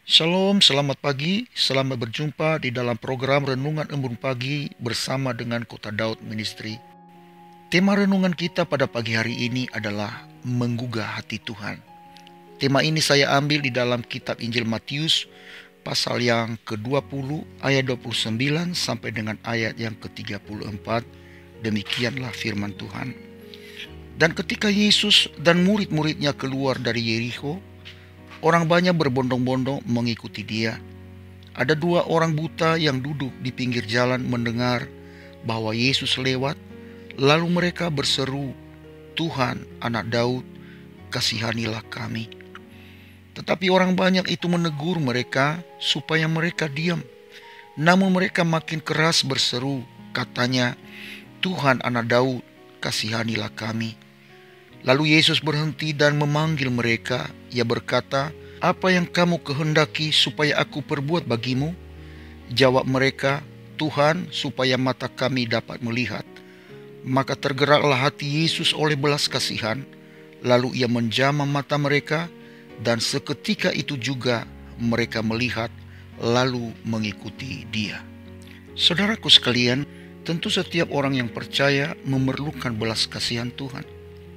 Shalom, selamat pagi, selamat berjumpa di dalam program Renungan Embun Pagi bersama dengan Kota Daud Ministry. Tema renungan kita pada pagi hari ini adalah menggugah hati Tuhan. Tema ini saya ambil di dalam kitab Injil Matius pasal yang ke-20 ayat 29 sampai dengan ayat yang ke-34. Demikianlah firman Tuhan. Dan ketika Yesus dan murid-muridnya keluar dari Yerikho, orang banyak berbondong-bondong mengikuti dia. Ada dua orang buta yang duduk di pinggir jalan mendengar bahwa Yesus lewat, lalu mereka berseru, "Tuhan, Anak Daud, kasihanilah kami." Tetapi orang banyak itu menegur mereka supaya mereka diam. Namun mereka makin keras berseru, katanya, "Tuhan, Anak Daud, kasihanilah kami." Lalu Yesus berhenti dan memanggil mereka. Ia berkata, "Apa yang kamu kehendaki supaya aku perbuat bagimu?" Jawab mereka, "Tuhan, supaya mata kami dapat melihat." Maka tergeraklah hati Yesus oleh belas kasihan. Lalu ia menjamah mata mereka, dan seketika itu juga mereka melihat, lalu mengikuti dia. Saudaraku sekalian, tentu setiap orang yang percaya memerlukan belas kasihan Tuhan.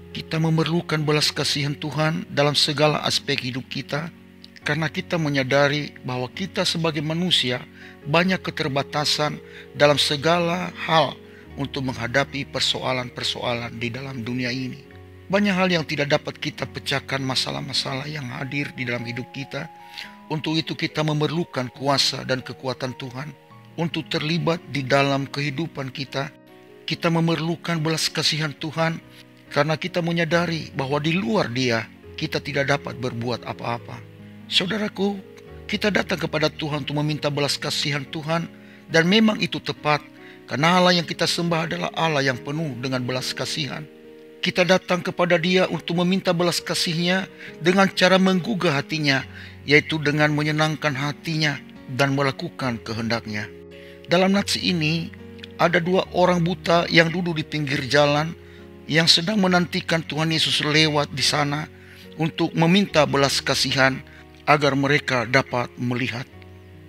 Kita memerlukan belas kasihan Tuhan dalam segala aspek hidup kita, karena kita menyadari bahwa kita sebagai manusia banyak keterbatasan dalam segala hal untuk menghadapi persoalan-persoalan di dalam dunia ini. Banyak hal yang tidak dapat kita pecahkan, masalah-masalah yang hadir di dalam hidup kita. Untuk itu kita memerlukan kuasa dan kekuatan Tuhan untuk terlibat di dalam kehidupan kita. Kita memerlukan belas kasihan Tuhan karena kita menyadari bahwa di luar Dia kita tidak dapat berbuat apa-apa. Saudaraku, kita datang kepada Tuhan untuk meminta belas kasihan Tuhan, dan memang itu tepat karena Allah yang kita sembah adalah Allah yang penuh dengan belas kasihan. Kita datang kepada Dia untuk meminta belas kasih-Nya dengan cara menggugah hatinya, yaitu dengan menyenangkan hatinya dan melakukan kehendak-Nya. Dalam nats ini ada dua orang buta yang duduk di pinggir jalan yang sedang menantikan Tuhan Yesus lewat di sana untuk meminta belas kasihan agar mereka dapat melihat.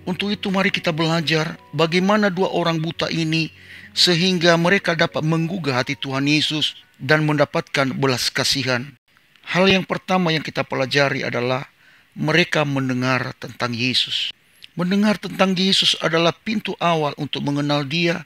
Untuk itu mari kita belajar bagaimana dua orang buta ini sehingga mereka dapat menggugah hati Tuhan Yesus dan mendapatkan belas kasihan. Hal yang pertama yang kita pelajari adalah mereka mendengar tentang Yesus. Mendengar tentang Yesus adalah pintu awal untuk mengenal Dia.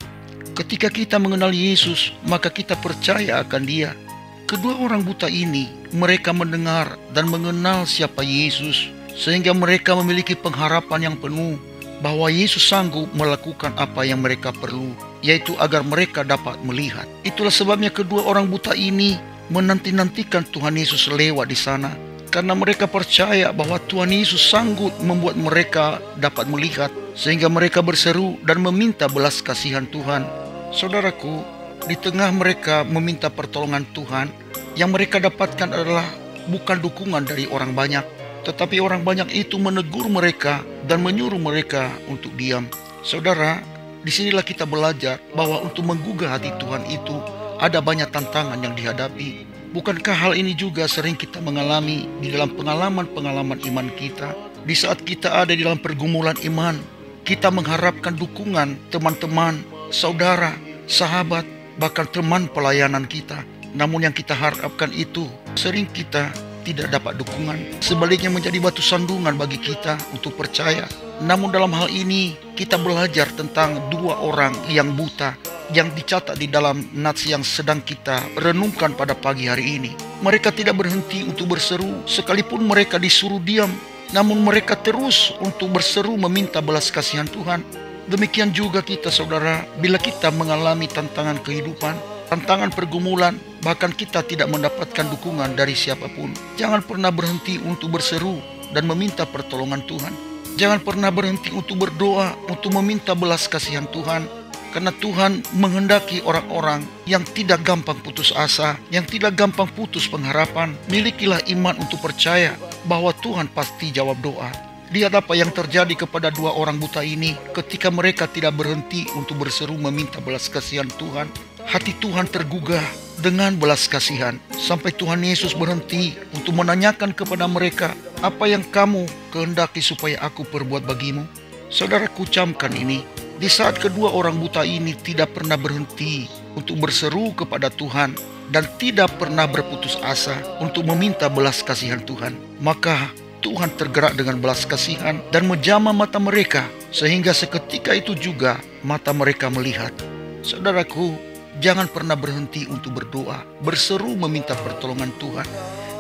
Ketika kita mengenal Yesus, maka kita percaya akan Dia. Kedua orang buta ini, mereka mendengar dan mengenal siapa Yesus, sehingga mereka memiliki pengharapan yang penuh bahwa Yesus sanggup melakukan apa yang mereka perlu, yaitu agar mereka dapat melihat. Itulah sebabnya kedua orang buta ini menanti-nantikan Tuhan Yesus lewat di sana, karena mereka percaya bahwa Tuhan Yesus sanggup membuat mereka dapat melihat, sehingga mereka berseru dan meminta belas kasihan Tuhan. Saudaraku, di tengah mereka meminta pertolongan Tuhan, yang mereka dapatkan adalah bukan dukungan dari orang banyak, tetapi orang banyak itu menegur mereka dan menyuruh mereka untuk diam. Saudara, disinilah kita belajar bahwa untuk menggugah hati Tuhan itu ada banyak tantangan yang dihadapi. Bukankah hal ini juga sering kita mengalami di dalam pengalaman-pengalaman iman kita? Di saat kita ada di dalam pergumulan iman, kita mengharapkan dukungan teman-teman, saudara, sahabat, bahkan teman pelayanan kita. Namun yang kita harapkan itu sering kita tidak dapat dukungan. Sebaliknya menjadi batu sandungan bagi kita untuk percaya. Namun dalam hal ini kita belajar tentang dua orang yang buta yang dicatat di dalam nats yang sedang kita renungkan pada pagi hari ini. Mereka tidak berhenti untuk berseru sekalipun mereka disuruh diam. Namun mereka terus untuk berseru meminta belas kasihan Tuhan. Demikian juga kita, saudara, bila kita mengalami tantangan kehidupan, tantangan pergumulan, bahkan kita tidak mendapatkan dukungan dari siapapun, jangan pernah berhenti untuk berseru dan meminta pertolongan Tuhan. Jangan pernah berhenti untuk berdoa, untuk meminta belas kasihan Tuhan, karena Tuhan menghendaki orang-orang yang tidak gampang putus asa, yang tidak gampang putus pengharapan. Milikilah iman untuk percaya bahwa Tuhan pasti jawab doa. Lihat apa yang terjadi kepada dua orang buta ini ketika mereka tidak berhenti untuk berseru meminta belas kasihan Tuhan. Hati Tuhan tergugah dengan belas kasihan sampai Tuhan Yesus berhenti untuk menanyakan kepada mereka, apa yang kamu kehendaki supaya aku perbuat bagimu? Saudaraku, camkan ini. Di saat kedua orang buta ini tidak pernah berhenti untuk berseru kepada Tuhan dan tidak pernah berputus asa untuk meminta belas kasihan Tuhan, maka Tuhan tergerak dengan belas kasihan dan menjamah mata mereka, sehingga seketika itu juga mata mereka melihat. Saudaraku, jangan pernah berhenti untuk berdoa, berseru meminta pertolongan Tuhan.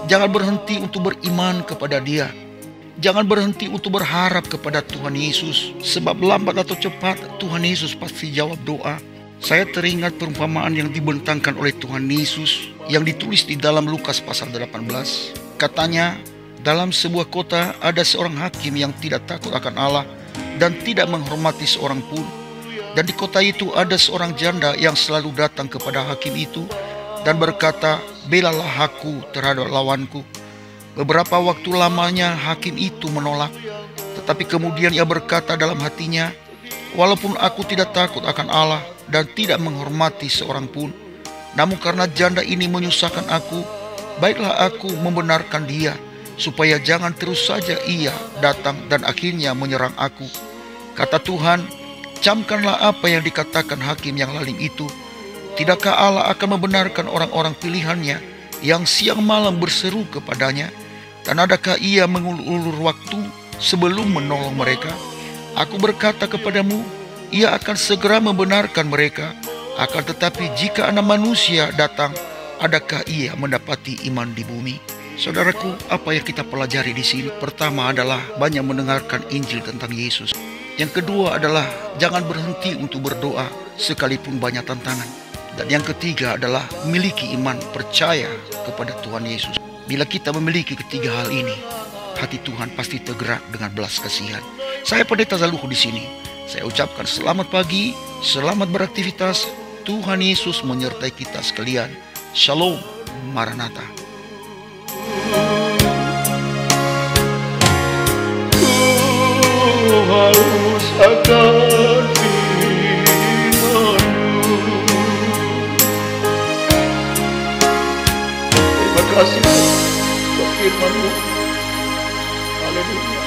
Jangan berhenti untuk beriman kepada Dia. Jangan berhenti untuk berharap kepada Tuhan Yesus, sebab lambat atau cepat Tuhan Yesus pasti jawab doa. Saya teringat perumpamaan yang dibentangkan oleh Tuhan Yesus yang ditulis di dalam Lukas pasal 18. Katanya, dalam sebuah kota ada seorang hakim yang tidak takut akan Allah dan tidak menghormati seorang pun. Dan di kota itu ada seorang janda yang selalu datang kepada hakim itu dan berkata, "Belalah aku terhadap lawanku." Beberapa waktu lamanya hakim itu menolak, tetapi kemudian ia berkata dalam hatinya, "Walaupun aku tidak takut akan Allah dan tidak menghormati seorang pun, namun karena janda ini menyusahkan aku, baiklah aku membenarkan dia, supaya jangan terus saja ia datang dan akhirnya menyerang aku." Kata Tuhan, camkanlah apa yang dikatakan hakim yang lalim itu. Tidakkah Allah akan membenarkan orang-orang pilihannya yang siang malam berseru kepadanya? Dan adakah ia mengulur-ulur waktu sebelum menolong mereka? Aku berkata kepadamu, ia akan segera membenarkan mereka. Akan tetapi jika Anak Manusia datang, adakah ia mendapati iman di bumi? Saudaraku, apa yang kita pelajari di sini? Pertama adalah banyak mendengarkan Injil tentang Yesus. Yang kedua adalah jangan berhenti untuk berdoa sekalipun banyak tantangan. Dan yang ketiga adalah miliki iman, percaya kepada Tuhan Yesus. Bila kita memiliki ketiga hal ini, hati Tuhan pasti tergerak dengan belas kasihan. Saya Pendeta Zaluhu di sini. Saya ucapkan selamat pagi, selamat beraktivitas. Tuhan Yesus menyertai kita sekalian. Shalom, Maranatha. Ku haus akan firman-Mu. Terima kasih buat firman-Mu. Haleluya.